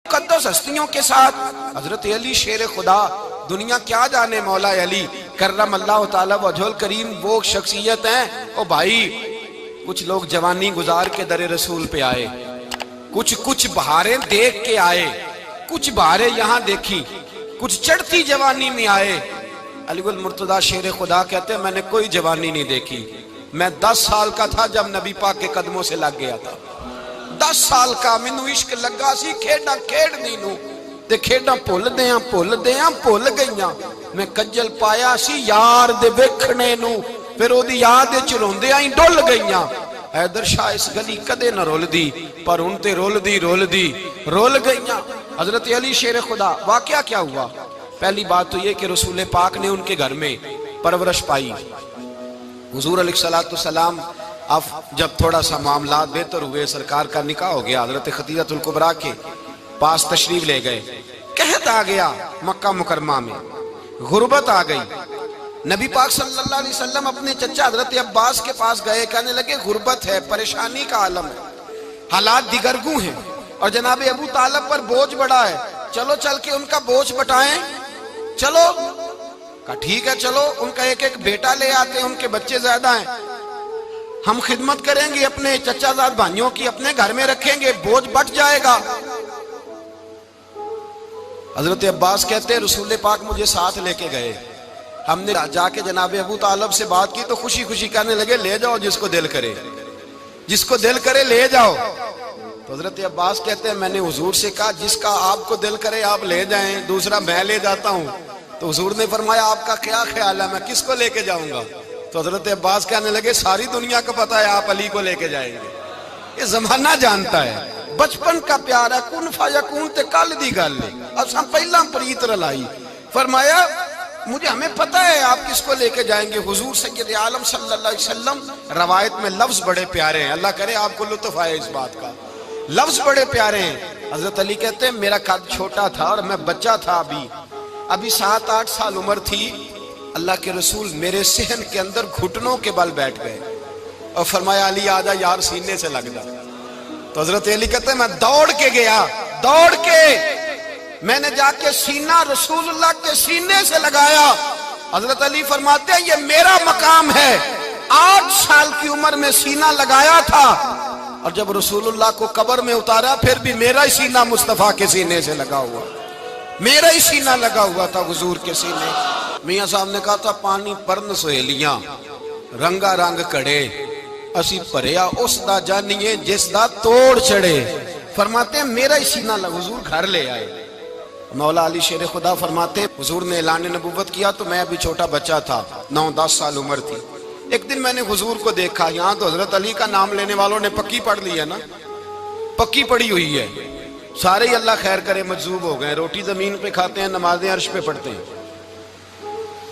مقدس ہستیوں کے ساتھ حضرت علی شیر خدا، دنیا کیا جانے مولا علی کرم اللہ تعالی وجہ الکریم، وہ شخصیت ہیں۔ او بھائی کچھ لوگ جوانی گزار کے در رسول پہ آئے، کچھ بہاریں دیکھ کے آئے، کچھ بہاریں یہاں دیکھی، کچھ چڑھتی جوانی میں آئے۔ علی المرتضیٰ شیر خدا کہتے ہیں میں نے کوئی جوانی نہیں دیکھی، میں 10 سال کا تھا جب نبی پاک کے قدموں سے لگ گیا تھا، 10 سال کا مینوں عشق لگا سی، کھیڈاں کھیڈنی نو تے کھیڈاں بھول گئیاں، میں کجل پایا سی یار دے ویکھنے نو، پھر او دی یاد وچ روندیاں ہی ڈل گئیاں۔ حیدر شاہ اس گلی کدے نہ رول دی، پر ان تے رول گئیاں۔ حضرت علی شیر خدا، واقعہ کیا ہوا؟ پہلی بات تو یہ کہ رسول پاک نے ان کے گھر میں پرورش پائی۔ حضور علیہ السلام اب جب تھوڑا سا معاملات بہتر ہوئے، سرکار کا نکاح ہو گیا، حضرت خدیجہ الکبریٰ کے پاس تشریف لے گئے۔ قحط آ گیا مکہ مکرمہ میں، غربت آ گئی۔ نبی پاک صلی اللہ علیہ وسلم اپنے چچا حضرت عباس کے پاس گئے، کہنے لگے غربت ہے، پریشانی کا عالم ہے، حالات دیگرگوں ہیں، اور جناب ابو طالب پر بوجھ بڑا ہے، چلو چل کے ان کا بوجھ بٹائیں۔ چلو کہا ٹھیک ہے، چلو ان کا ایک بیٹا لے آتے ہیں، ان کے بچے زیادہ ہیں، ہم خدمت کریں گے اپنے چچا زاد بھائیوں کی، اپنے گھر میں رکھیں گے، بوجھ بٹ جائے گا۔ حضرت عباس کہتے ہیں رسول پاک مجھے ساتھ لے کے گئے، ہم نے جا کے جناب ابو طالب سے بات کی تو خوشی خوشی کہنے لگے لے جاؤ جس کو دل کرے لے جاؤ۔ تو حضرت عباس کہتے ہیں میں نے حضور سے کہا جس کا آپ کو دل کرے آپ لے جائیں، دوسرا میں لے جاتا ہوں۔ تو حضور نے فرمایا آپ کا کیا خیال ہے، میں کس کو لے کے جاؤں گا؟ تو حضرت عباس کہنے لگے ساری دنیا کو پتا ہے آپ علی کو لے کے جائیں گے، یہ زمانہ جانتا ہے، بچپن کا پیار ہے، کن فیکون تے کل دی گل ہے، اب ہم پہلا پریت رلائی۔ فرمایا ہمیں پتہ ہے آپ کس کو لے کے جائیں گے، حضور سید عالم صلی اللہ علیہ وسلم۔ روایت میں لفظ بڑے پیارے ہیں، اللہ کرے آپ کو لطف آئے اس بات کا، لفظ بڑے پیارے ہیں۔ حضرت علی کہتے ہیں میرا قد چھوٹا تھا اور میں بچہ تھا، ابھی 7-8 سال عمر تھی، اللہ کے رسول میرے صحن کے اندر گھٹنوں کے بل بیٹھ گئے اور فرمایا علی آجا یار سینے سے لگ جا۔ تو حضرت علی کہتے ہیں میں دوڑ کے گیا، میں نے جا کے سینہ رسول اللہ کے سینے سے لگایا۔ حضرت علی فرماتے ہیں یہ میرا مقام ہے، 8 سال کی عمر میں سینہ لگایا تھا، اور جب رسول اللہ کو قبر میں اتارا پھر بھی میرا ہی سینہ مصطفیٰ کے سینے سے لگا ہوا، میرا ہی سینہ لگا ہوا تھا حضور کے سینے۔ میاں صاحب نے کہا تھا پانی پرن سہیلیاں رنگا رنگ کڑے، اسی پریا اس دا جانیے جس دا توڑ چڑے۔ فرماتے ہیں میرا ہی سینہ لگا، حضور گھر لے آئے۔ مولا علی شیر خدا فرماتے حضور نے اعلان نبوت کیا تو میں ابھی چھوٹا بچہ تھا، 9-10 سال عمر تھی۔ ایک دن میں نے حضور کو دیکھا، یہاں تو حضرت علی کا نام لینے والوں نے پکی پڑھ لی ہے نا، پکی پڑھی ہوئی ہے، سارے ہی اللہ خیر کرے مجذوب ہو گئے، روٹی زمین پہ کھاتے ہیں، نمازیں عرش پہ پڑھتے ہیں،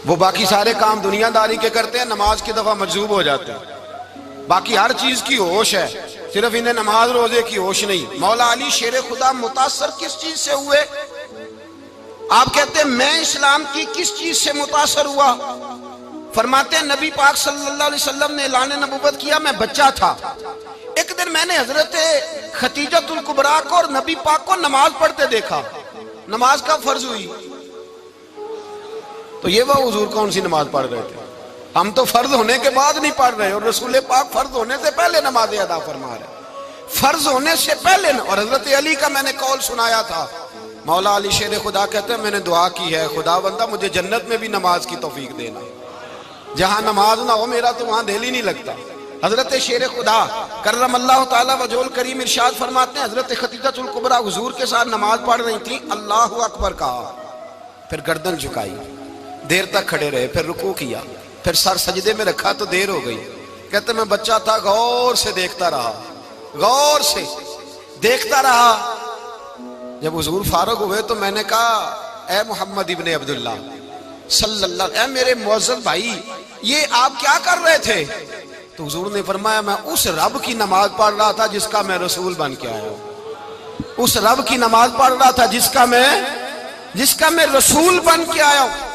وہ باقی سارے کام دنیا داری کے کرتے ہیں، نماز کی دفعہ مجذوب ہو جاتے ہیں، باقی ہر چیز کی ہوش ہے، صرف انہیں نماز روزے کی ہوش نہیں۔ مولا علی شیر خدا متاثر کس چیز سے ہوئے؟ آپ کہتے ہیں میں اسلام کی کس چیز سے متاثر ہوا؟ فرماتے ہیں نبی پاک صلی اللہ علیہ وسلم نے اعلان نبوت کیا، میں بچہ تھا، ایک دن میں نے حضرت خدیجہ الکبریٰ کو اور نبی پاک کو نماز پڑھتے دیکھا۔ نماز کا فرض ہوئی تو یہ وہ حضور کون سی نماز پڑھ رہے تھے؟ ہم تو فرض ہونے کے بعد نہیں پڑھ رہے، اور رسول پاک فرض ہونے سے پہلے نماز ادا فرما رہے، فرض ہونے سے پہلے۔ اور حضرت علی کا میں نے قول سنایا تھا، مولا علی شیر خدا کہتے ہیں میں نے دعا کی ہے خدا بندہ مجھے جنت میں بھی نماز کی توفیق دینا، جہاں نماز نہ ہو میرا تو وہاں دل ہی نہیں لگتا۔ حضرت شیر خدا کرم اللہ تعالیٰ وجہ الکریم ارشاد فرماتے ہیں حضرت خدیجہ الکبریٰ حضور کے ساتھ نماز پڑھ رہی تھی، اللہ اکبر کہا، پھر گردن جھکائی، دیر تک کھڑے رہے، پھر رکوع کیا، پھر سر سجدے میں رکھا تو دیر ہو گئی۔ کہتے میں بچہ تھا، غور سے دیکھتا رہا، جب حضور فارغ ہوئے تو میں نے کہا اے محمد ابن عبداللہ صلی اللہ علیہ وسلم، اے میرے معزز بھائی یہ آپ کیا کر رہے تھے؟ تو حضور نے فرمایا میں اس رب کی نماز پڑھ رہا تھا جس کا میں رسول بن کے آیا ہوں، اس رب کی نماز پڑھ رہا تھا جس کا میں رسول بن کے آیا ہوں۔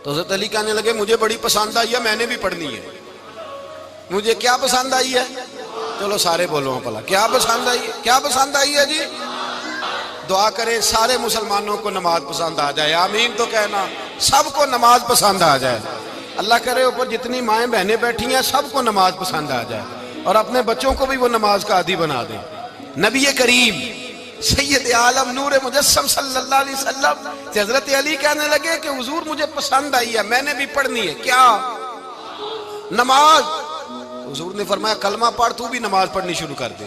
تو حضرت علی کہنے لگے مجھے بڑی پسند آئی ہے، میں نے بھی پڑھنی ہے۔ مجھے کیا پسند آئی ہے؟ چلو سارے بولو پلا، کیا پسند آئی ہے؟ کیا پسند آئی ہے جی؟ دعا کرے سارے مسلمانوں کو نماز پسند آ جائے، آمین تو کہنا، سب کو نماز پسند آ جائے۔ اللہ کرے اوپر جتنی مائیں بہنیں بیٹھی ہیں سب کو نماز پسند آ جائے، اور اپنے بچوں کو بھی وہ نماز کا عادی بنا دیں۔ نبی کریم سید عالم نور مجسم صلی اللہ علیہ وسلم سے حضرت علی کہنے لگے کہ حضور مجھے پسند آئی ہے، میں نے بھی پڑھنی ہے۔ کیا؟ نماز۔ حضور نے فرمایا کلمہ پڑھ، تو بھی نماز پڑھنی شروع کر دے۔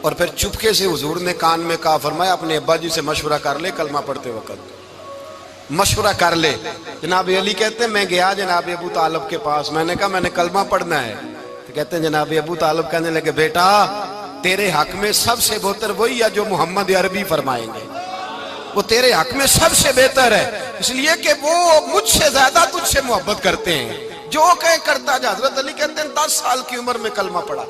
اور پھر چپکے سے حضور نے کان میں کہا، فرمایا اپنے ابا جی سے مشورہ کر لے کلمہ پڑھتے وقت، مشورہ کر لے۔ جناب علی کہتے ہیں میں گیا جناب ابو طالب کے پاس، میں نے کہا میں نے کلمہ پڑھنا ہے، تو کہتے ہیں جناب ابو طالب کہنے لگے بیٹا تیرے حق میں سب سے بہتر وہی ہے جو محمد عربی فرمائیں گے، وہ تیرے حق میں سب سے بہتر ہے، اس لیے کہ وہ مجھ سے زیادہ تجھ سے محبت کرتے ہیں، جو کہے کرتا جا۔ حضرت علی کہتے ہیں 10 سال کی عمر میں کلمہ پڑھا۔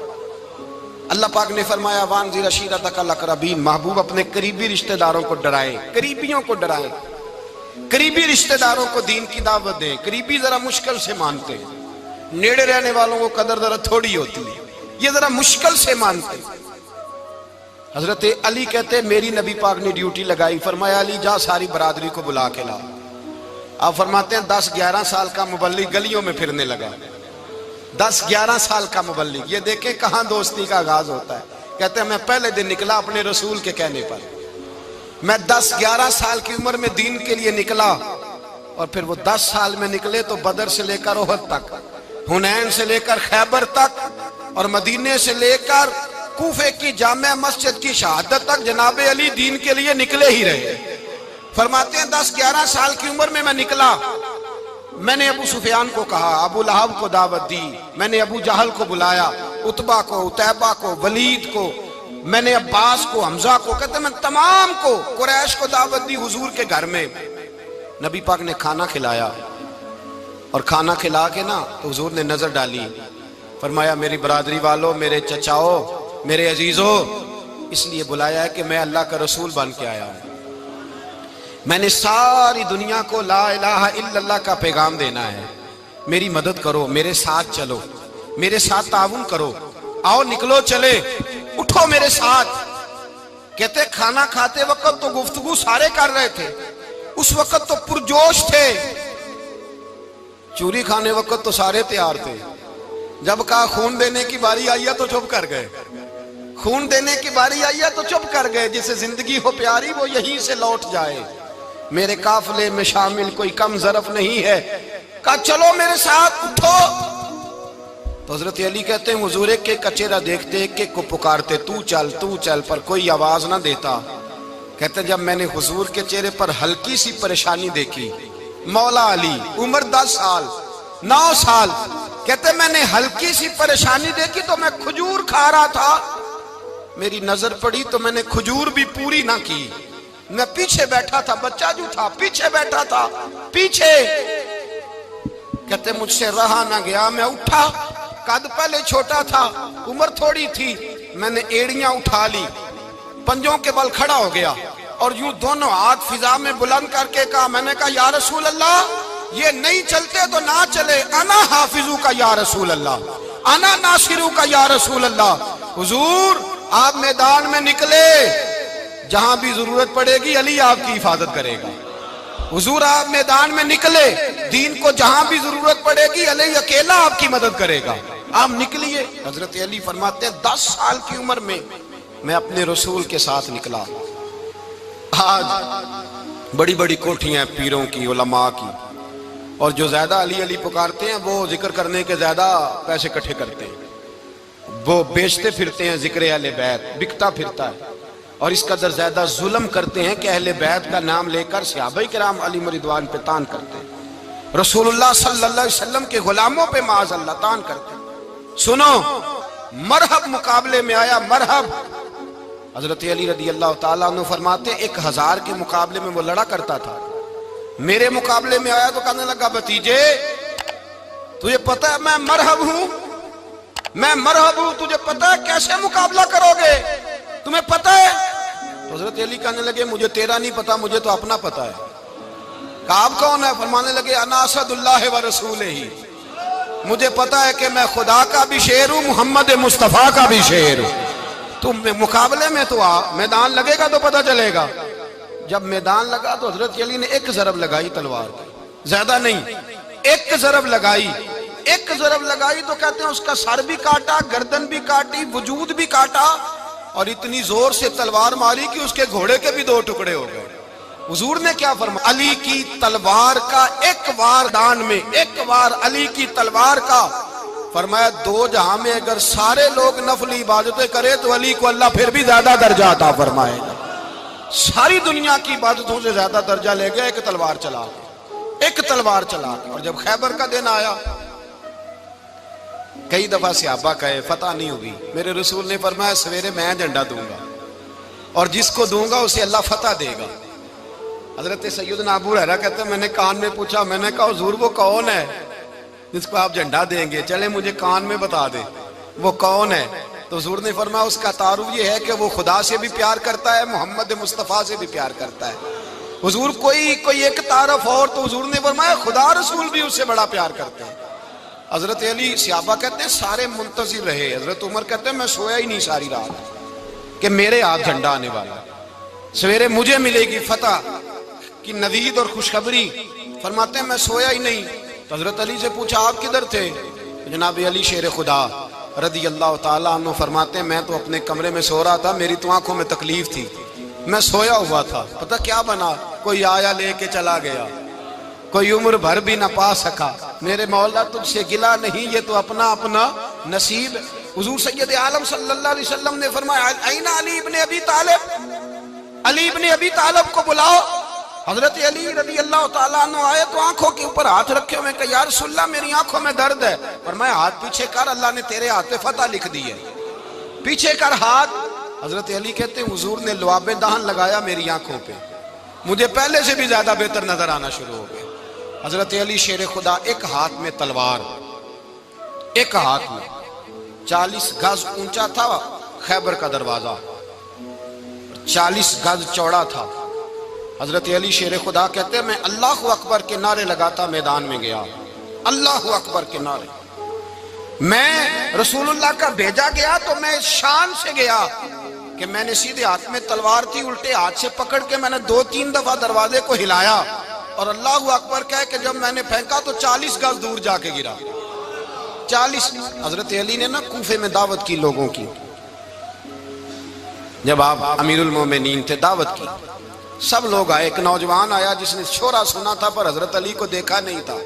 اللہ پاک نے فرمایا وانذر عشیرتک الاقربین، محبوب اپنے قریبی رشتہ داروں کو ڈرائیں، قریبیوں کو ڈرائیں، قریبی رشتہ داروں کو دین کی دعوت دیں۔ قریبی ذرا مشکل سے مانتے ہیں، نیڑے رہنے والوں کو قدر ذرا تھوڑی ہوتی ہے، یہ ذرا مشکل سے مانتے ہیں۔ حضرت علی کہتے ہیں میری نبی پاک نے ڈیوٹی لگائی، فرمایا علی جا ساری برادری کو بلا کے لا۔ آپ فرماتے ہیں 10-11 سال کا مبلغ گلیوں میں پھرنے لگا، 10-11 سال کا مبلغ۔ یہ دیکھیں کہاں دوستی کا آغاز ہوتا ہے۔ کہتے ہیں میں پہلے دن نکلا اپنے رسول کے کہنے پر، میں 10-11 سال کی عمر میں دین کے لیے نکلا، اور پھر وہ 10 سال میں نکلے تو بدر سے لے کر احد تک، حنین سے لے کر خیبر تک، اور مدینے سے لے کر کوفے کی جامع مسجد کی شہادت تک جناب علی دین کے لیے نکلے ہی رہے۔ فرماتے ہیں 10-11 سال کی عمر میں نکلا، میں نے ابو سفیان کو کہا، ابو لہب کو دعوت دی، میں نے ابو جہل کو بلایا، عتبہ کو، عتیبہ کو، ولید کو، میں نے عباس کو، حمزہ کو، کہتے ہیں میں تمام کو، قریش کو دعوت دی حضور کے گھر میں۔ نبی پاک نے کھانا کھلایا، اور کھانا کھلا کے نا تو حضور نے نظر ڈالی، فرمایا میری برادری والوں، میرے چچاؤ، میرے عزیزوں، اس لیے بلایا ہے کہ میں اللہ کا رسول بن کے آیا ہوں، میں نے ساری دنیا کو لا الہ الا اللہ کا پیغام دینا ہے، میری مدد کرو، میرے ساتھ چلو، میرے ساتھ تعاون کرو، آؤ نکلو چلے، اٹھو میرے ساتھ۔ کہتے کھانا کھاتے وقت تو گفتگو سارے کر رہے تھے، اس وقت تو پرجوش تھے، چوری کھانے وقت تو سارے تیار تھے، جب کہا خون دینے کی باری آئی ہے تو چپ کر گئے، خون دینے کی باری آئی ہے تو چپ کر گئے، جسے زندگی ہو پیاری وہ یہیں سے لوٹ جائے، میرے قافلے میں شامل کوئی کم ظرف نہیں ہے، کہا چلو میرے ساتھ اٹھو۔ تو حضرت علی کہتے ہیں حضور ایک ایک کا چہرہ دیکھتے، ایک ایک کو پکارتے تو چل، پر کوئی آواز نہ دیتا۔ کہتے ہیں جب میں نے حضور کے چہرے پر ہلکی سی پریشانی دیکھی، مولا علی عمر 10 سال 9 سال، کہتے ہیں میں نے ہلکی سی پریشانی دیکھی تو میں کھجور کھا رہا تھا، میری نظر پڑی تو میں نے کھجور بھی پوری نہ کی، میں پیچھے بیٹھا تھا، بچہ جو تھا پیچھے بیٹھا تھا، پیچھے۔ کہتے مجھ سے رہا نہ گیا، میں اٹھا، قد پہلے چھوٹا تھا، عمر تھوڑی تھی، میں نے ایڑیاں اٹھا لی، پنجوں کے بل کھڑا ہو گیا، اور یوں دونوں ہاتھ فضا میں بلند کر کے کہا، میں نے کہا یا رسول اللہ یہ نہیں چلتے تو نہ چلے، انا حافظو کا یا رسول اللہ، انا ناصرو کا یا رسول اللہ۔ حضور آپ میدان میں نکلے، جہاں بھی ضرورت پڑے گی علی آپ کی حفاظت کرے گا۔ حضور آپ میدان میں نکلے، دین کو جہاں بھی ضرورت پڑے گی علی اکیلا آپ کی مدد کرے گا، آپ نکلیے۔ حضرت علی فرماتے ہیں 10 سال کی عمر میں میں اپنے رسول کے ساتھ نکلا۔ آج بڑی بڑی کوٹھیاں پیروں کی، علماء کی، اور جو زیادہ علی علی پکارتے ہیں وہ ذکر کرنے کے زیادہ پیسے اکٹھے کرتے ہیں، وہ بیچتے پھرتے ہیں، ذکر اہل بیت بکتا پھرتا ہے، اور اس قدر زیادہ ظلم کرتے ہیں کہ اہل بیت کا نام لے کر صحابہ کرام علی رضوان پہ تان کرتے ہیں، رسول اللہ صلی اللہ علیہ وسلم کے غلاموں پہ معاذ اللہ تان کرتے ہیں۔ سنو، مرحب مقابلے میں آیا، مرحب۔ حضرت علی رضی اللہ تعالیٰ عنہ فرماتے 1000 کے مقابلے میں وہ لڑا کرتا تھا، میرے مقابلے میں آیا تو کہنے لگا بھتیجے تجھے پتہ ہے میں مرحب ہوں، میں مرحب ہوں، تجھے پتہ ہے کیسے مقابلہ کرو گے، تمہیں پتہ ہے؟ تو حضرت علی کہنے لگے مجھے تیرا نہیں پتا، مجھے تو اپنا پتا ہے۔ کہا آپ کون ہے؟ فرمانے لگے انا اسد اللہ و رسولہ ہی، مجھے پتا ہے کہ میں خدا کا بھی شیر ہوں، محمد مصطفیٰ کا بھی شیر ہوں۔ تم مقابلے میں تو آ، میدان لگے گا تو پتہ چلے گا۔ جب میدان لگا تو حضرت علی نے ایک ضرب لگائی تلوار کی، زیادہ نہیں، ایک ضرب لگائی۔ ایک ضرب لگائی تو کہتے ہیں اس کا سر بھی کاٹا، گردن بھی کاٹی، وجود بھی کاٹا، اور اتنی زور سے تلوار ماری کہ اس کے گھوڑے کے بھی 2 ٹکڑے ہو گئے۔ حضور نے کیا فرمایا؟ علی کی تلوار کا ایک وار دان میں، ایک وار علی کی تلوار کا، فرمایا 2 جہاں میں اگر سارے لوگ نفل عبادتیں کرے تو علی کو اللہ پھر بھی زیادہ درجہ عطا فرمائے گا۔ ساری دنیا کی عبادتوں سے زیادہ درجہ لے گیا ایک تلوار چلا کے، ایک تلوار چلا کے۔ اور جب خیبر کا دن آیا، کئی دفعہ صحابہ کہے فتح نہیں ہوئی، میرے رسول نے فرمایا سویرے میں جھنڈا دوں گا اور جس کو دوں گا اسے اللہ فتح دے گا۔ حضرت سیدنا ابو ہریرہ کہتے ہیں میں نے کان میں پوچھا، میں نے کہا حضور وہ کون ہے جس کو آپ جھنڈا دیں گے؟ چلے مجھے کان میں بتا دیں وہ کون ہے۔ تو حضور نے فرمایا اس کا تعارف یہ ہے کہ وہ خدا سے بھی پیار کرتا ہے، محمد مصطفیٰ سے بھی پیار کرتا ہے۔ حضور کوئی ایک تعارف اور، تو حضور نے فرمایا خدا رسول بھی اس سے بڑا پیار کرتے ہیں۔ حضرت علی، صحابہ کہتے ہیں سارے منتظر رہے۔ حضرت عمر کہتے ہیں میں سویا ہی نہیں ساری رات کہ میرے ہاتھ جھنڈا آنے والا، سویرے مجھے ملے گی فتح کی نوید اور خوشخبری۔ فرماتے ہیں میں سویا ہی نہیں۔ تو حضرت علی سے پوچھا آپ کدھر تھے؟ جناب علی شیر خدا رضی اللہ تعالیٰ عنہ فرماتے ہیں میں تو اپنے کمرے میں سو رہا تھا، میری تو آنکھوں میں تکلیف تھی، میں سویا ہوا تھا، پتہ کیا بنا؟ کوئی آیا لے کے چلا گیا، کوئی عمر بھر بھی نہ پا سکا۔ میرے مولا تجھ سے گلا نہیں، یہ تو اپنا اپنا نصیب۔ حضور سید عالم صلی اللہ علیہ وسلم نے فرمایا این علی ابن ابی طالب، علی ابن ابی طالب کو بلاؤ۔ حضرت علی رضی اللہ تعالیٰ عنہ آئے تو آنکھوں کے اوپر ہاتھ رکھے ہوئے کہ یا رسول اللہ میری آنکھوں میں درد ہے۔ فرمایا ہاتھ پیچھے کر، اللہ نے تیرے ہاتھ پہ فتح لکھ دی ہے، پیچھے کر ہاتھ۔ حضرت علی کہتے ہیں حضور نے لعاب دہن لگایا میری آنکھوں پہ، مجھے پہلے سے بھی زیادہ بہتر نظر آنا شروع ہو گیا۔ حضرت علی شیر خدا ایک ہاتھ میں تلوار، ایک ہاتھ میں 40 گز اونچا تھا خیبر کا دروازہ، 40 گز چوڑا تھا۔ حضرت علی شیر خدا کہتے ہیں میں اللہ اکبر کے نعرے لگاتا میدان میں گیا، اللہ اکبر کے نعرے۔ میں رسول اللہ کا بھیجا گیا تو میں شان سے گیا کہ میں نے سیدھے ہاتھ میں تلوار تھی، الٹے ہاتھ سے پکڑ کے میں نے 2-3 دفعہ دروازے کو ہلایا اور اللہ اکبر کہہ کہ جب میں نے پھینکا تو 40 گز دور جا کے گرا، 40۔ حضرت علی نے نا کوفے میں دعوت کی لوگوں کی، جب آپ امیر المومنین تھے دعوت کی، سب لوگ آئے۔ ایک نوجوان آیا جس نے شورا سنا تھا پر حضرت علی کو دیکھا نہیں تھا،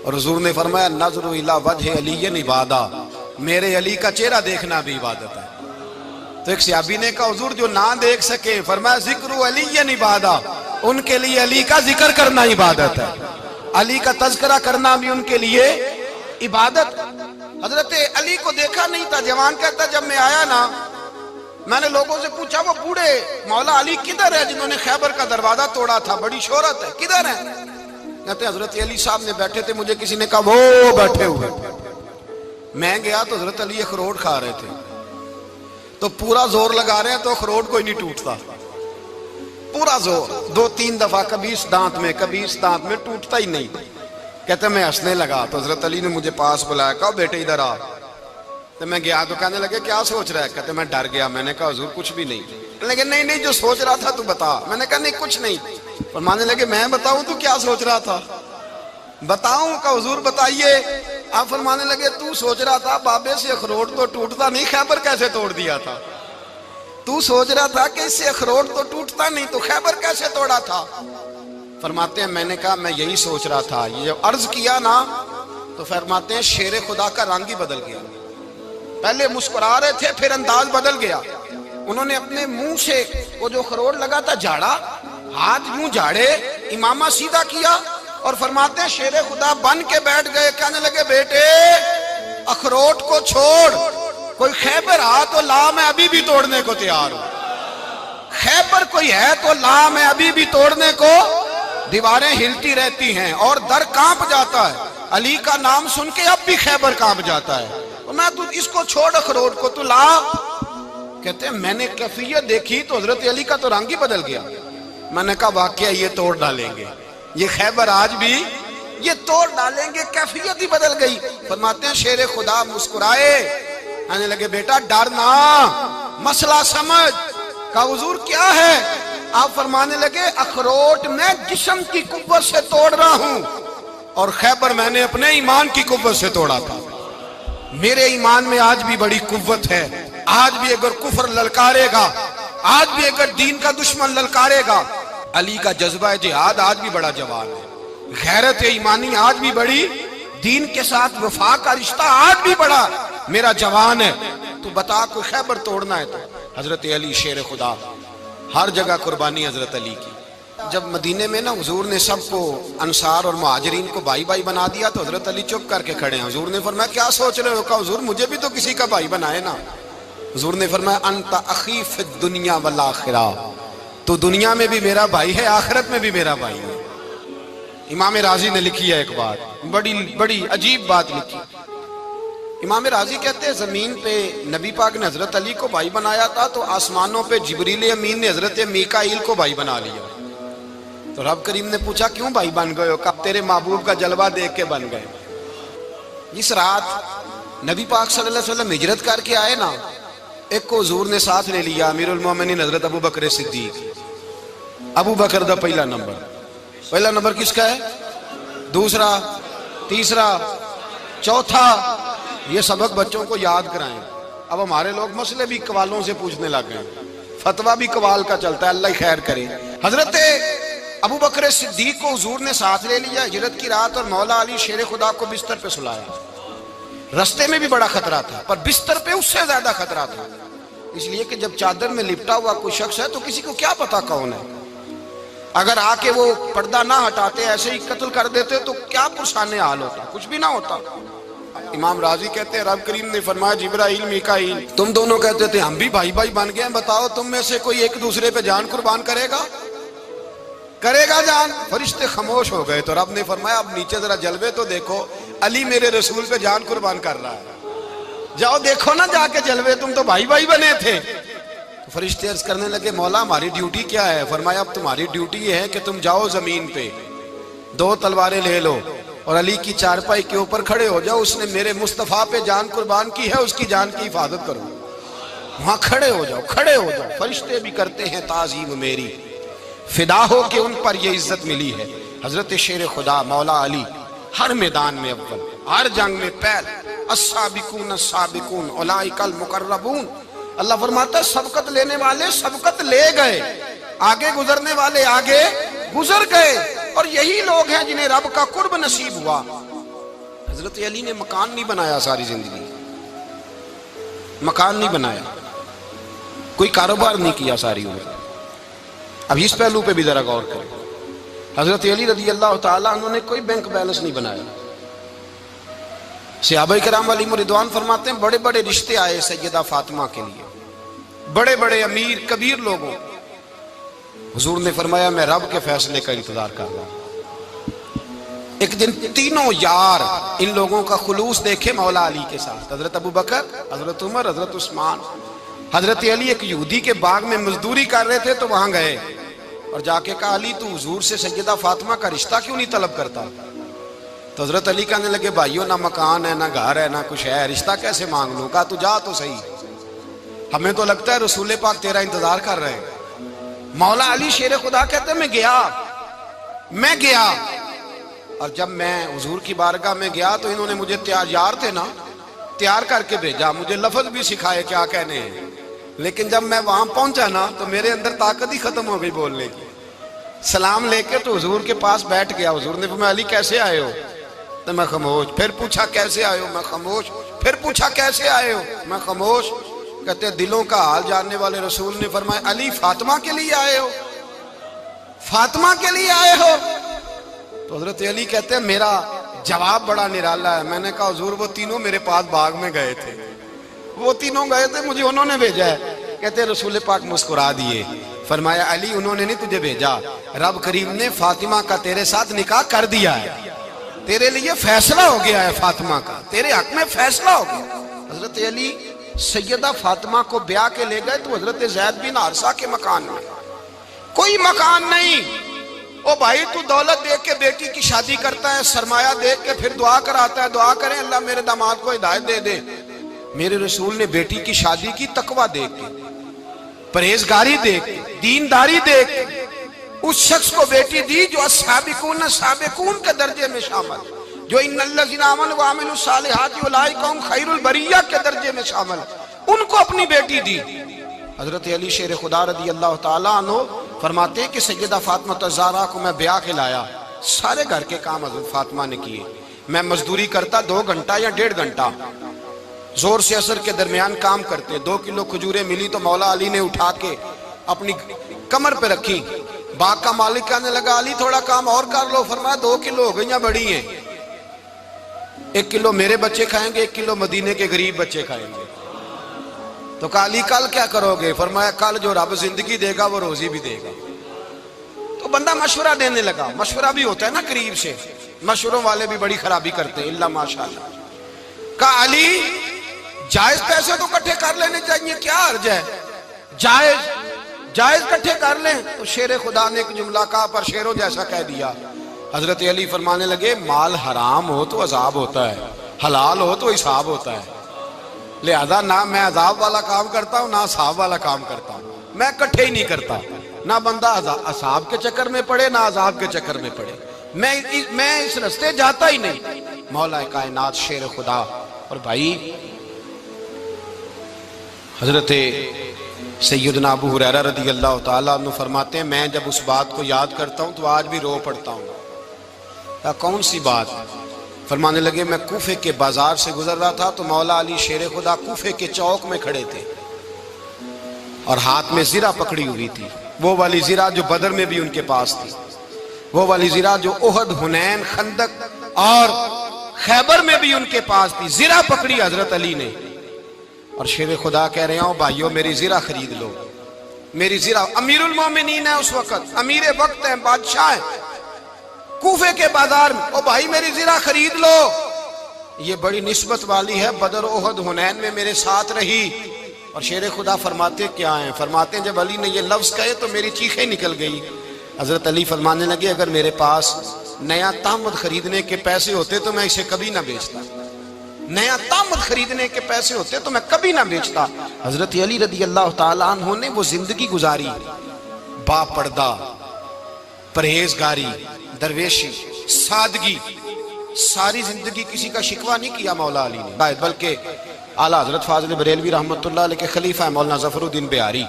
اور حضور نے فرمایا نظر الی وجہ علی عبادہ، میرے علی کا چہرہ دیکھنا بھی عبادت ہے۔ تو ایک صحابی نے کہا حضور جو نہ دیکھ سکے، فرمایا ذکر علی عبادہ، ان کے لیے علی کا ذکر کرنا عبادت ہے، علی کا تذکرہ کرنا بھی ان کے لیے عبادت۔ حضرت علی کو دیکھا نہیں تھا۔ جوان کہتا جب میں آیا نا میں نے لوگوں سے پوچھا وہ بوڑھے مولا علی کدھر ہے جنہوں نے خیبر کا دروازہ توڑا تھا، بڑی شہرت ہے، کدھر ہے؟ کہتے ہیں حضرت علی صاحب نے بیٹھے تھے، مجھے کسی نے کہا وہ بیٹھے ہوئے۔ میں گیا تو حضرت علی اخروٹ کھا رہے تھے، تو پورا زور لگا رہے ہیں تو اخروٹ کوئی نہیں ٹوٹتا، پورا زور 2-3 دفعہ، کبھی اس دانت میں کبھی اس دانت میں، ٹوٹتا ہی نہیں۔ کہتے میں ہنسنے لگا تو حضرت علی نے مجھے پاس بلایا، کہا بیٹے ادھر آ۔ تو میں گیا تو کہنے لگے کیا سوچ رہا ہے؟ کہتے میں ڈر گیا۔ میں نے کہا حضور کچھ بھی نہیں۔ لیکن نہیں جو سوچ رہا تھا تو بتا۔ میں نے کہا نہیں کچھ نہیں۔ فرمانے لگے میں بتاؤں تو کیا سوچ رہا تھا؟ بتاؤں؟ کہ حضور بتائیے۔ آپ فرمانے لگے تو سوچ رہا تھا بابے سے اخروٹ تو ٹوٹتا نہیں، خیبر کیسے توڑ دیا تھا؟ تو سوچ رہا تھا کہ اس سے اخروٹ تو ٹوٹتا نہیں تو خیبر کیسے توڑا تھا؟ فرماتے ہیں میں نے کہا میں یہی سوچ رہا تھا۔ یہ عرض کیا نا تو فرماتے ہیں شیر خدا کا رنگ ہی بدل گیا، پہلے مسکرا رہے تھے پھر انداز بدل گیا۔ انہوں نے اپنے منہ سے وہ جو خروٹ لگا تھا جھاڑا، ہاتھ یوں جھاڑے، امامہ سیدھا کیا اور فرماتے ہیں شیر خدا بن کے بیٹھ گئے۔ کہنے لگے بیٹے اخروٹ کو چھوڑ، کوئی خیبر آ تو لا، میں ابھی بھی توڑنے کو تیار ہوں۔ خیبر کوئی ہے تو لا، میں ابھی بھی توڑنے کو۔ دیواریں ہلتی رہتی ہیں اور در کانپ جاتا ہے، علی کا نام سن کے اب بھی خیبر کانپ جاتا ہے۔ میں تو اس کو چھوڑ اخروٹ کو تو لا۔ کہتے ہیں میں نے کیفیت دیکھی تو حضرت علی کا تو رنگ ہی بدل گیا۔ میں نے کہا واقعہ یہ توڑ ڈالیں گے، یہ خیبر آج بھی یہ توڑ ڈالیں گے، کیفیت ہی بدل گئی۔ فرماتے ہیں شیر خدا مسکرائے، کہنے لگے بیٹا ڈر نہ، مسئلہ سمجھ۔ کہا حضور کیا ہے؟ آپ فرمانے لگے اخروٹ میں جسم کی قوت سے توڑ رہا ہوں اور خیبر میں نے اپنے ایمان کی قوت سے توڑا تھا۔ میرے ایمان میں آج بھی بڑی قوت ہے، آج بھی اگر کفر للکارے گا، آج بھی اگر دین کا دشمن للکارے گا، علی کا جذبہ جہاد آج بھی بڑا جوان ہے، غیرت ایمانی آج بھی بڑی، دین کے ساتھ وفا کا رشتہ آج بھی بڑا میرا جوان ہے۔ تو بتا کوئی خیبر توڑنا ہے تو حضرت علی شیر خدا، ہر جگہ قربانی حضرت علی کی۔ جب مدینے میں نا حضور نے سب کو انصار اور مہاجرین کو بھائی بھائی بنا دیا تو حضرت علی چپ کر کے کھڑے ہیں۔ حضور نے فرمایا کیا سوچ رہے ہو؟ کہا حضور مجھے بھی تو کسی کا بھائی بنائے نا۔ حضور نے فرمایا انت اخی فی الدنیا والآخرہ، تو دنیا میں بھی میرا بھائی ہے، آخرت میں بھی میرا بھائی ہے۔ امام راضی نے لکھی ہے ایک بات، بڑی عجیب بات لکھی۔ امام راضی کہتے ہیں زمین پہ نبی پاک نے حضرت علی کو بھائی بنایا تھا تو آسمانوں پہ جبریل امین نے حضرت میکائیل کو بھائی بنا لیا۔ تو رب کریم نے پوچھا کیوں بھائی بن گئے ہو؟ کہا تیرے محبوب کا جلوہ دیکھ کے بن گئے۔ جس رات نبی پاک صلی اللہ علیہ وسلم ہجرت کر کے آئے نا، ایک کو حضور نے ساتھ لے لیا، امیر المومنین حضرت ابو بکر صدیق۔ ابو بکر دا پہلا نمبر کس کا ہے؟ دوسرا، تیسرا، چوتھا۔ یہ سبق بچوں کو یاد کرائیں۔ اب ہمارے لوگ مسئلے بھی قوالوں سے پوچھنے لگ گئے، فتویٰ بھی قوال کا چلتا ہے، اللہ ہی خیر کرے۔ حضرت ابو بکر صدیق کو حضور نے ساتھ لے لیا ہجرت کی رات، اور مولا علی شیر خدا کو بستر پہ سلایا۔ رستے میں بھی بڑا خطرہ تھا پر بستر پہ اس سے زیادہ خطرہ تھا، اس لیے کہ جب چادر میں لپٹا ہوا کوئی شخص ہے تو کسی کو کیا پتا کون ہے، اگر آ کے وہ پردہ نہ ہٹاتے ایسے ہی قتل کر دیتے تو کیا پرسان حال ہوتا، کچھ بھی نہ ہوتا۔ امام راضی کہتے ہیں رب کریم نے فرمایا جبرائیل میکائیل تم دونوں کہتے تھے ہم بھی بھائی بھائی بن گئے ہیں، بتاؤ تم میں سے کوئی ایک دوسرے پہ جان قربان کرے گا جان؟ فرشتے خاموش ہو گئے تو رب نے فرمایا اب نیچے ذرا جلوے تو دیکھو، علی میرے رسول پہ جان قربان کر رہا ہے، جاؤ دیکھو نا جا کے جلوے، تم تو بھائی بھائی بنے تھے۔ تو فرشتے عرض کرنے لگے مولا ہماری ڈیوٹی کیا ہے؟ فرمایا اب تمہاری ڈیوٹی یہ ہے کہ تم جاؤ زمین پہ 2 تلواریں لے لو اور علی کی چارپائی کے اوپر کھڑے ہو جاؤ، اس نے میرے مصطفیٰ پہ جان قربان کی ہے، اس کی جان کی حفاظت کرو۔ وہاں کھڑے ہو جاؤ۔ فرشتے بھی کرتے ہیں تعظیم میری، فدا ہو کہ ان پر یہ عزت ملی ہے۔ حضرت شیر خدا مولا علی ہر میدان میں اول، ہر جنگ میں پہل، السابقون السابقون اولئک المقربون۔ اللہ فرماتا ہے سبقت لینے والے سبقت لے گئے، آگے گزرنے والے آگے گزر گئے، اور یہی لوگ ہیں جنہیں رب کا قرب نصیب ہوا۔ حضرت علی نے مکان نہیں بنایا، ساری زندگی مکان نہیں بنایا، کوئی کاروبار نہیں کیا ساری عمر۔ اب اس پہلو پہ بھی ذرا غور کریں، حضرت علی رضی اللہ تعالیٰ انہوں نے کوئی بینک بیلنس نہیں بنایا۔ صحابہ کرام علیہم رضوان فرماتے ہیں بڑے بڑے رشتے آئے سیدہ فاطمہ کے لیے، بڑے بڑے امیر کبیر لوگوں، حضور نے فرمایا میں رب کے فیصلے کا انتظار کر رہا ہوں۔ ایک دن تینوں یار ان لوگوں کا خلوص دیکھے مولا علی کے ساتھ، حضرت ابو بکر، حضرت عمر، حضرت عثمان۔ حضرت علی ایک یہودی کے باغ میں مزدوری کر رہے تھے تو وہاں گئے اور جا کے کہا علی تو حضور سے سیدہ فاطمہ کا رشتہ کیوں نہیں طلب کرتا؟ تو حضرت علی کہنے لگے بھائیو نہ مکان ہے نہ گھر ہے نہ کچھ ہے، رشتہ کیسے مانگ لوں؟ کہا تو جا تو صحیح، ہمیں تو لگتا ہے رسول پاک تیرا انتظار کر رہے ہیں۔ مولا علی شیر خدا کہتے ہیں میں گیا اور جب میں حضور کی بارگاہ میں گیا تو انہوں نے مجھے یار تھے نا تیار کر کے بھیجا، مجھے لفظ بھی سکھائے کیا کہنے ہیں، لیکن جب میں وہاں پہنچا نا تو میرے اندر طاقت ہی ختم ہو گئی بولنے کی۔ سلام لے کے تو حضور کے پاس بیٹھ گیا، حضور نے فرمایا علی کیسے آئے ہو؟ تو میں خاموش، پھر پوچھا کیسے آئے ہو؟ میں خاموش، پھر پوچھا کیسے آئے ہو؟ میں خاموش۔ کہتے دلوں کا حال جاننے والے رسول نے فرمایا علی فاطمہ کے لیے آئے ہو؟ فاطمہ کے لیے آئے ہو؟ تو حضرت علی کہتے ہیں میرا جواب بڑا نرالا ہے۔ میں نے کہا حضور وہ تینوں میرے پاس باغ میں گئے تھے، وہ تینوں گئے تھے، مجھے انہوں نے بھیجا ہے۔ کہتے ہیں رسول پاک مسکرا دیے، فرمایا علی انہوں نے نہیں تجھے بھیجا، رب کریم نے فاطمہ کا تیرے ساتھ نکاح کر دیا ہے، تیرے لیے فیصلہ ہو گیا ہے، فاطمہ کا تیرے حق میں فیصلہ ہو گیا۔ حضرت علی سیدہ فاطمہ کو بیاہ کے لے گئے تو حضرت زید بن حارثہ کے مکان میں کوئی مکان نہیں۔ او بھائی تو دولت دیکھ کے بیٹی کی شادی کرتا ہے، سرمایہ دیکھ کے پھر دعا کراتا ہے، دعا کریں اللہ میرے داماد کو ہدایت دے دے۔ میرے رسول نے بیٹی کی شادی کی تقویٰ دیکھ کے، پرہیزگاری دیکھ کے، دینداری دیکھ کے اس شخص کو بیٹی دی جو السابقون سابقون کے درجے میں شامل، جو ان الذین آمنوا وعملوا الصالحات اولئک هم خیر البریہ کے درجے میں شامل، ان کو اپنی بیٹی دی۔ حضرت علی شیر خدا رضی اللہ تعالیٰ عنہ فرماتے ہیں کہ سیدہ فاطمہ الزہرا کو میں بیاہ کھلایا، سارے گھر کے کام حضرت فاطمہ نے کیے، میں مزدوری کرتا 2 گھنٹہ یا 1.5 گھنٹہ، زور سے عصر کے درمیان کام کرتے، 2 کلو کھجوریں ملی تو مولا علی نے اٹھا کے اپنی کمر پہ رکھی، باغ کا مالک کہنے لگا علی تھوڑا کام اور کر لو، فرمایا 2 کلو ہو گئیں بڑی ہیں، 1 کلو میرے بچے کھائیں گے، 1 کلو مدینے کے غریب بچے کھائیں گے۔ تو کہا علی کل کیا کرو گے؟ فرمایا کل جو رب زندگی دے گا وہ روزی بھی دے گا۔ تو بندہ مشورہ دینے لگا، مشورہ بھی ہوتا ہے نا قریب سے، مشوروں والے بھی بڑی خرابی کرتے ہیں اللہ ماشاءاللہ۔ کہا علی جائز پیسے تو کٹھے کر لینے چاہیے، کیا حرج ہے، جائز کٹھے کر لیں۔ تو شیر خدا نے ایک جملہ کہا پر شیروں جیسا کہہ دیا۔ حضرت علی فرمانے لگے مال حرام ہو تو عذاب ہوتا ہے، حلال ہو تو حساب ہوتا ہے، لہذا نہ میں عذاب والا کام کرتا ہوں نہ حساب والا کام کرتا ہوں، میں کٹھے ہی نہیں کرتا، نہ بندہ حساب کے چکر میں پڑے نہ عذاب کے چکر میں پڑے، میں اس رستے جاتا ہی نہیں۔ مولا کائنات شیر خدا۔ اور بھائی حضرت سیدنا ابو ہریرہ رضی اللہ تعالیٰ عنہ فرماتے ہیں میں جب اس بات کو یاد کرتا ہوں تو آج بھی رو پڑتا ہوں۔ کون سی بات؟ فرمانے لگے میں کوفے کے بازار سے گزر رہا تھا تو مولا علی شیر خدا کوفے کے چوک میں کھڑے تھے اور ہاتھ میں زرہ پکڑی ہوئی تھی، وہ والی زرہ جو بدر میں بھی ان کے پاس تھی، وہ والی زرہ جو احد، حنین، خندق اور خیبر میں بھی ان کے پاس تھی، زرہ پکڑی حضرت علی نے اور شیر خدا کہہ رہے ہوں بھائیو میری زرہ خرید لو، میری زرہ۔ امیر المومنین ہے اس وقت، امیر وقت ہے، بادشاہ ہے کوفے کے بازار میں، او بھائی میری زرہ خرید لو، یہ بڑی نسبت والی ہے، بدر، احد، حنین میں میرے ساتھ رہی۔ اور شیر خدا فرماتے کیا ہیں؟ فرماتے ہیں جب علی نے یہ لفظ کہے تو میری چیخیں نکل گئی۔ حضرت علی فرمانے لگے اگر میرے پاس نیا تامد خریدنے کے پیسے ہوتے تو میں اسے کبھی نہ بیچتا، نیا تامد خریدنے کے پیسے ہوتے تو میں کبھی نہ بیچتا۔ حضرت علی رضی اللہ تعالیٰ عنہ نے وہ زندگی گزاری، با پردہ، پرہیزگاری، درویشی، سادگی، ساری زندگی کسی کا شکوہ نہیں کیا مولا علی نے، بلکہ اعلیٰ حضرت فاضل بریلوی رحمۃ اللہ علیہ کے خلیفہ مولانا ظفر الدین بہاری،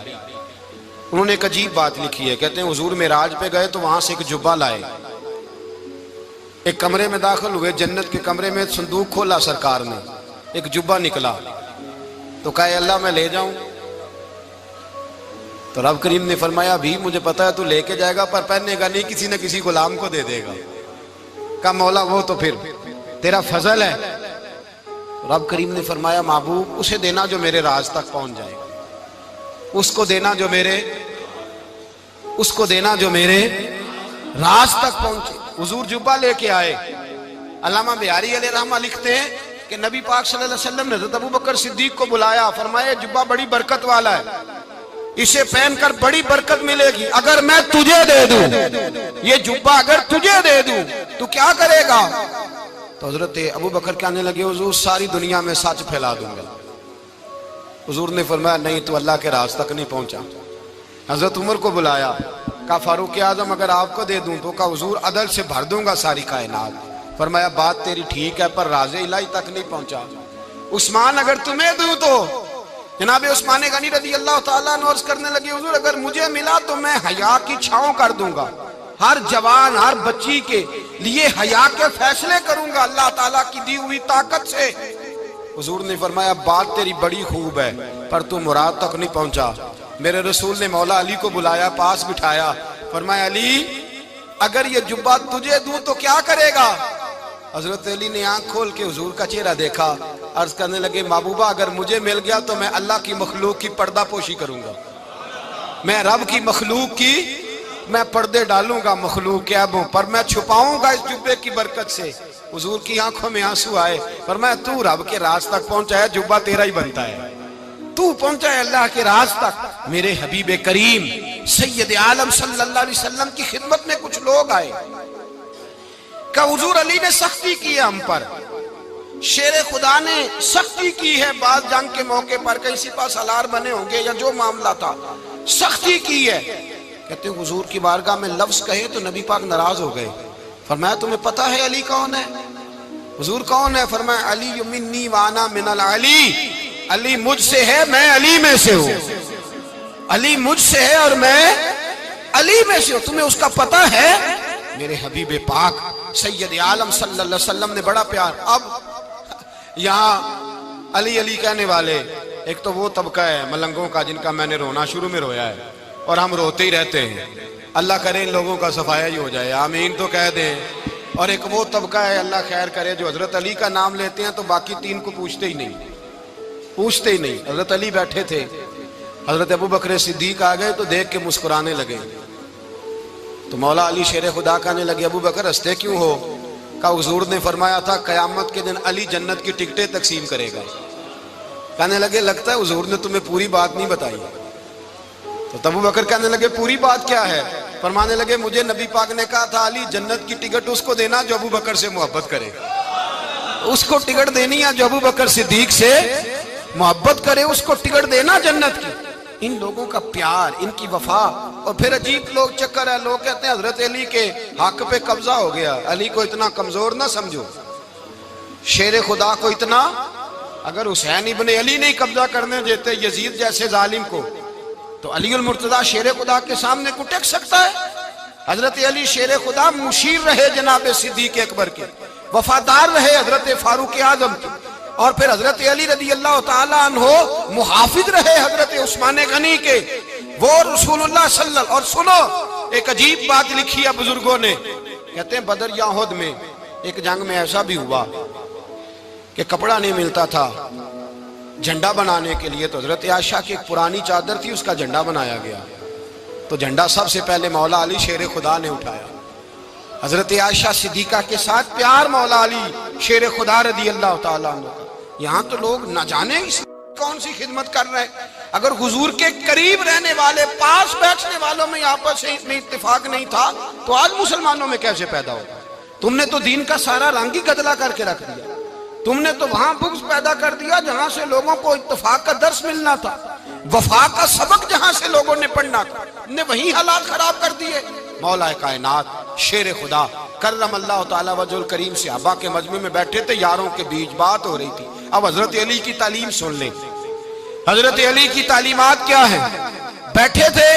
انہوں نے ایک عجیب بات لکھی ہے، کہتے ہیں حضور معراج پہ گئے تو وہاں سے ایک جبہ لائے، ایک کمرے میں داخل ہوئے، جنت کے کمرے میں صندوق کھولا سرکار نے، ایک جبہ نکلا تو کہا اے اللہ میں لے جاؤں؟ تو رب کریم نے فرمایا ابھی مجھے پتا ہے تو لے کے جائے گا پر پہننے گا نہیں، کسی نہ کسی غلام کو دے دے گا۔ کہا مولا وہ تو پھر تیرا فضل ہے۔ رب کریم نے فرمایا محبوب اسے دینا جو میرے راز تک پہنچ جائے، اس کو دینا جو میرے راز تک پہنچے۔ حضور جبہ لے کے آئے۔ علامہ بہاری علیہ رحمہ لکھتے ہیں کہ نبی پاک صلی اللہ علیہ وسلم نے حضرت ابوبکر صدیق کو بلایا، فرمایا جبہ بڑی برکت والا ہے، اسے پہن کر بڑی برکت ملے گی، اگر میں تجھے دے دوں یہ جبہ، اگر تجھے دے دوں تو کیا کرے گا؟ تو حضرت ابوبکر کہنے لگے حضور ساری دنیا میں سچ پھیلا دوں گا۔ حضور نے فرمایا نہیں تو اللہ کے راز تک نہیں پہنچا۔ حضرت عمر کو بلایا، کہا فاروق اعظم اگر آپ کو دے دوں تو کہا حضور عدل سے بھر دوں گا ساری کائنات۔ فرمایا بات تیری ٹھیک ہے پر راز الہی تک نہیں پہنچا۔ عثمان اگر تمہیں دوں تو جناب عثمان غنی رضی اللہ تعالیٰ عنہ عرض کرنے لگے حضور اگر مجھے ملا تو میں حیا کی چھاؤں کر دوں گا، ہر جوان ہر بچی کے لیے حیا کے فیصلے کروں گا اللہ تعالیٰ کی دی ہوئی طاقت سے۔ حضور نے فرمایا بات تیری بڑی خوب ہے پر تو مراد تک نہیں پہنچا۔ میرے رسول نے مولا علی کو بلایا، پاس بٹھایا، فرمایا علی اگر یہ جبہ تجھے دوں تو کیا کرے گا؟ حضرت علی نے آنکھ کھول کے حضور کا چہرہ دیکھا، عرض کرنے لگے محبوبہ اگر مجھے مل گیا تو میں اللہ کی مخلوق کی پردہ پوشی کروں گا، میں رب کی مخلوق کی میں پردے ڈالوں گا مخلوق کے عیبوں پر، میں چھپاؤں گا اس جبے کی برکت سے۔ حضور کی آنکھوں میں آنسو آئے، فرمایا تو رب کے راز تک پہنچا ہے، جبہ تیرا ہی بنتا ہے، تو پہنچا ہے اللہ کے راز تک۔ میرے حبیب کریم سید عالم صلی اللہ علیہ وسلم کی خدمت میں کچھ لوگ آئے کہ حضور علی نے سختی کی ہے ہم پر، شیر خدا نے سختی کی ہے بعض جنگ کے موقع پر، کہیں سپاہ سالار بنے ہوں گے یا جو معاملہ تھا، سختی کی ہے. کہتے ہیں حضور کی بارگاہ میں لفظ کہے تو نبی پاک ناراض ہو گئے. فرمایا تمہیں پتہ ہے علی کون ہے؟ حضور کون ہے؟ فرمایا علی منی وانا من العلی، علی مجھ سے ہے میں علی میں سے ہوں. علی مجھ سے ہے اور میں علی میں سے ہوں. تمہیں اس کا پتہ ہے؟ میرے حبیب پاک سید عالم صلی اللہ علیہ وسلم نے بڑا پیار. اب یہاں علی علی کہنے والے ایک تو وہ طبقہ ہے ملنگوں کا جن کا میں نے رونا شروع میں رویا ہے اور ہم روتے ہی رہتے ہیں. اللہ کرے ان لوگوں کا صفایا ہی ہو جائے، آمین تو کہہ دیں. اور ایک وہ طبقہ ہے اللہ خیر کرے جو حضرت علی کا نام لیتے ہیں تو باقی تین کو پوچھتے ہی نہیں. حضرت علی بیٹھے تھے، حضرت ابو بکر صدیق آ گئے تو دیکھ کے مسکرانے لگے. تو مولا علی شیر خدا کہنے لگے ابو بکر ہنستے کیوں ہو؟ کہا حضور نے فرمایا تھا قیامت کے دن علی جنت کی ٹکٹیں تقسیم کرے گا. کہنے لگے لگتا ہے حضور نے تمہیں پوری بات نہیں بتائی. تو ابو بکر کہنے لگے پوری بات کیا ہے؟ فرمانے لگے مجھے نبی پاک نے کہا تھا علی جنت کی ٹکٹ اس کو دینا جو ابو بکر سے محبت کرے. اس کو ٹکٹ دینی ہے جو ابو بکر صدیق سے محبت کرے، اس کو ٹکٹ دینا جنت کی. ان لوگوں کا پیار، ان کی وفا. اور پھر عجیب لوگ چکر ہے، لوگ کہتے ہیں حضرت علی کے حق پہ قبضہ ہو گیا. علی کو اتنا کمزور نہ سمجھو، شیر خدا کو اتنا. اگر حسین ابن علی نہیں قبضہ کرنے دیتے یزید جیسے ظالم کو تو علی المرتضیٰ شیر خدا کے سامنے کو ٹک سکتا ہے؟ حضرت علی شیر خدا مشیر رہے جناب صدیق اکبر کے، وفادار رہے حضرت فاروق اعظم کے، اور پھر حضرت علی رضی اللہ تعالیٰ عنہ محافظ رہے حضرت عثمان غنی کے. وہ رسول اللہ صلی اللہ. اور سنو ایک عجیب بات لکھی ہے بزرگوں نے، کہتے ہیں بدر یا احد میں ایک جنگ میں ایسا بھی ہوا کہ کپڑا نہیں ملتا تھا جھنڈا بنانے کے لیے، تو حضرت عائشہ کی ایک پرانی چادر تھی، اس کا جھنڈا بنایا گیا. تو جھنڈا سب سے پہلے مولا علی شیر خدا نے اٹھایا. حضرت عائشہ صدیقہ کے ساتھ پیار مولا علی شیر خدا رضی اللہ تعالیٰ عنہ کا. یہاں تو لوگ نہ جانے اس کون سی خدمت کر رہے ہیں. اگر حضور کے قریب رہنے والے پاس بیٹھنے والوں میں آپس میں اتفاق نہیں تھا تو آج مسلمانوں میں کیسے پیدا ہوگا؟ تم نے تو دین کا سارا رنگ ہی گدلا کر کے رکھ دیا. تم نے تو وہاں بغض پیدا کر دیا جہاں سے لوگوں کو اتفاق کا درس ملنا تھا، وفا کا سبق جہاں سے لوگوں نے پڑھنا تھا، نے وہی حالات خراب کر دیے. مولا کائنات شیر خدا کرم اللہ تعالیٰ وجہ الکریم صحابہ کے مجمع میں بیٹھے تھے، یاروں کے بیچ بات ہو رہی تھی. اب حضرت علی کی تعلیم سن لیں. حضرت علی کی تعلیمات کیا ہیں؟ بیٹھے تھے،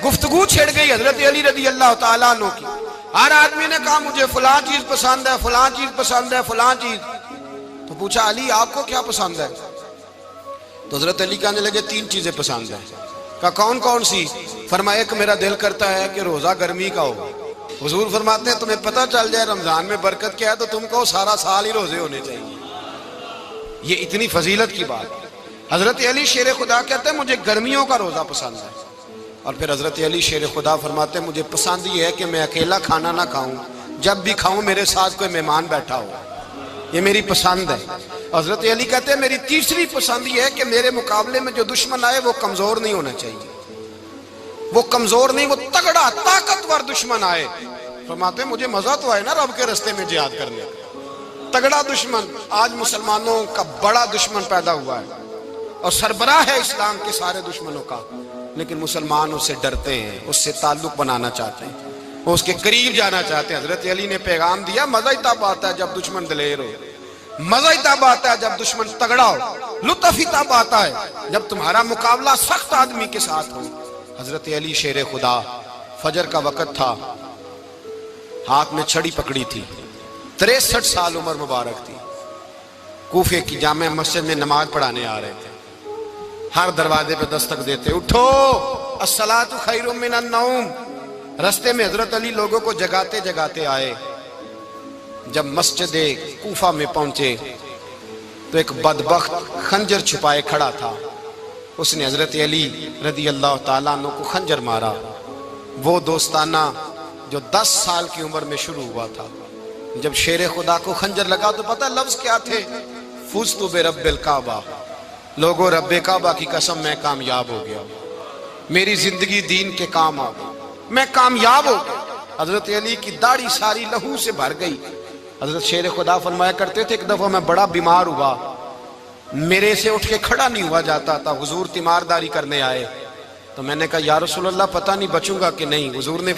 گفتگو چھڑ گئی حضرت علی رضی اللہ تعالیٰ عنہ کی. ہر آدمی نے کہا مجھے فلاں چیز پسند ہے، فلاں چیز پسند ہے، فلاں چیز. تو پوچھا علی آپ کو کیا پسند ہے؟ تو حضرت علی کہنے لگے تین چیزیں پسند ہیں. کہا کون کون سی؟ فرمایا ایک میرا دل کرتا ہے کہ روزہ گرمی کا ہو. حضور فرماتے ہیں تمہیں پتہ چل جائے رمضان میں برکت کیا ہے تو تم کو سارا سال ہی روزے ہونے چاہیے. یہ اتنی فضیلت کی بات. حضرت علی شیر خدا کہتے ہیں مجھے گرمیوں کا روزہ پسند ہے. اور پھر حضرت علی شیر خدا فرماتے ہیں مجھے پسند یہ ہے کہ میں اکیلا کھانا نہ کھاؤں، جب بھی کھاؤں میرے ساتھ کوئی مہمان بیٹھا ہو. یہ میری پسند ہے. حضرت علی کہتے ہیں میری تیسری پسند یہ ہے کہ میرے مقابلے میں جو دشمن آئے وہ کمزور نہیں ہونا چاہیے. وہ کمزور نہیں، وہ تگڑا طاقتور دشمن آئے. فرماتے ہیں مجھے مزہ تو آئے نا رب کے رستے میں جہاد کرنے کا. تگڑا دشمن. آج مسلمانوں کا بڑا دشمن پیدا ہوا ہے اور سربراہ ہے اسلام کے سارے دشمنوں کا، لیکن مسلمان اس سے ڈرتے ہیں، اس سے تعلق بنانا چاہتے ہیں، وہ اس کے قریب جانا چاہتے ہیں. حضرت علی نے پیغام دیا مزہ ہی تب آتا ہے جب دشمن دلیر ہو، مزہ ہی تب آتا ہے جب دشمن تگڑا ہو، لطف ہی تب آتا ہے جب تمہارا مقابلہ سخت آدمی کے ساتھ ہو. حضرت علی شیر خدا، فجر کا وقت تھا، ہاتھ میں چھڑی پکڑی تھی، 63 سال عمر مبارک تھی. کوفے کی جامع مسجد میں نماز پڑھانے آ رہے تھے. ہر دروازے پہ دستک دیتے اٹھو الصلاۃ خیر من النوم. رستے میں حضرت علی لوگوں کو جگاتے جگاتے آئے. جب مسجد کوفہ میں پہنچے تو ایک بدبخت خنجر چھپائے کھڑا تھا. اس نے حضرت علی رضی اللہ تعالیٰ عنہ کو خنجر مارا. وہ دوستانہ جو 10 سال کی عمر میں شروع ہوا تھا. جب شیر خدا کو خنجر لگا تو پتہ لفظ کیا تھے؟ فزت برب الکعبہ. لوگوں رب کعبہ کی قسم میں کامیاب ہو گیا، میری زندگی دین کے کام آ گئی، میں کامیاب ہو گیا. حضرت علی کی داڑھی ساری لہو سے بھر گئی. حضرت شیر خدا فرمایا کرتے تھے ایک دفعہ میں بڑا بیمار ہوا، میرے سے اٹھ کے کھڑا نہیں ہوا جاتا تھا. حضور تیمارداری کرنے آئے تو میں نے کہا یا رسول اللہ پتہ نہیں بچوں گا کہ نہیں. حضور نے